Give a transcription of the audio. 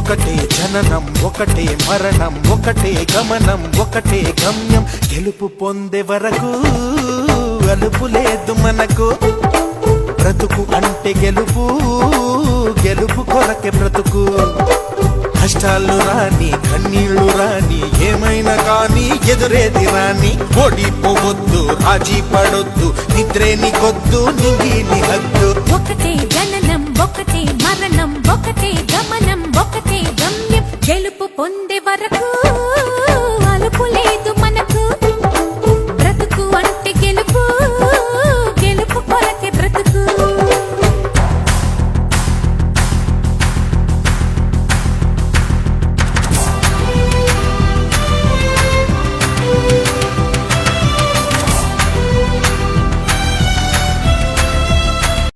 ఒకటే జననం ఒకటే మరణం ఒకటే గమనం ఒకటే గమ్యం గెలుపు పొందే వరకు అలుపు లేదు మనకు బ్రతుకు అంటే గెలుపు గెలుపు కొరకే బ్రతుకు కష్టాలు రాని కన్నీళ్లు రాని ఏమైనా కానీ ఎదురేది రాని ఓడిపోవద్దు రాజీ పడొద్దు నిద్రేని కొద్దు నింగిని హద్దు ఒకటే జననం ఒకటే మరణం ఒకటే గమనం ఒకటే గమ్యం గెలుపు పొందే వరకు